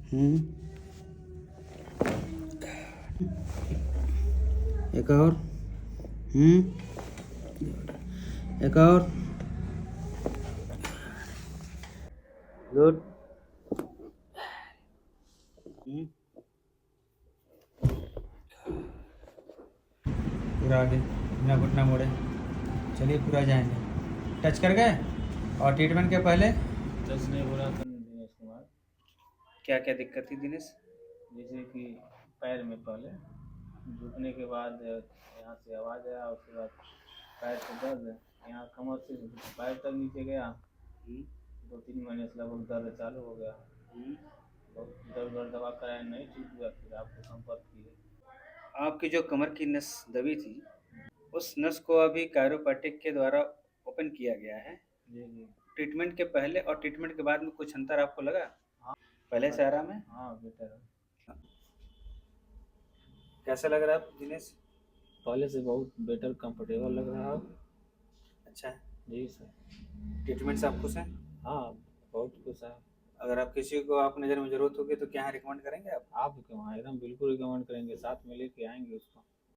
हम्म। एक और। एक और। गुड। पूरा आगे बिना घुटना मोड़े। चलिए पूरा जाएंगे। टच कर गए। और ट्रीटमेंट के पहले टच नहीं हो रहा था दिनेश कुमार। क्या क्या दिक्कत थी दिनेश? जैसे कि पैर में पहले झुकने के बाद यहाँ से आवाज़ आया, उसके बाद पैर से दर्द, यहाँ कमर से पैर तक नीचे गया। 2-3 महीने से लगभग दर्द चालू हो गया। बहुत इधर उधर दवा कराया, नहीं ठीक हुआ, फिर आपको संपर्क किए। आपकी जो कमर की नस दबी थी, उस नस को अभी कायरोप्रैक्टिक के द्वारा ओपन किया गया है। जी जी। ट्रीटमेंट के पहले और ट्रीटमेंट के बाद में कुछ अंतर आपको लगा? हाँ। पहले से आराम है? हाँ बेटर है। कैसा लग रहा है आपको दिनेश? पहले से बहुत बेटर कंफर्टेबल लग रहा है। अच्छा है। जी सर। ट्रीटमेंट से आप खुश हैं? हाँ बहुत खुश है। अगर आप किसी को आप नज़र में ज़रूरत होगी तो क्या रिकमेंड करेंगे आप? आप क्यों, हाँ एकदम बिल्कुल रिकमेंड करेंगे, साथ में लेके आएंगे उसको।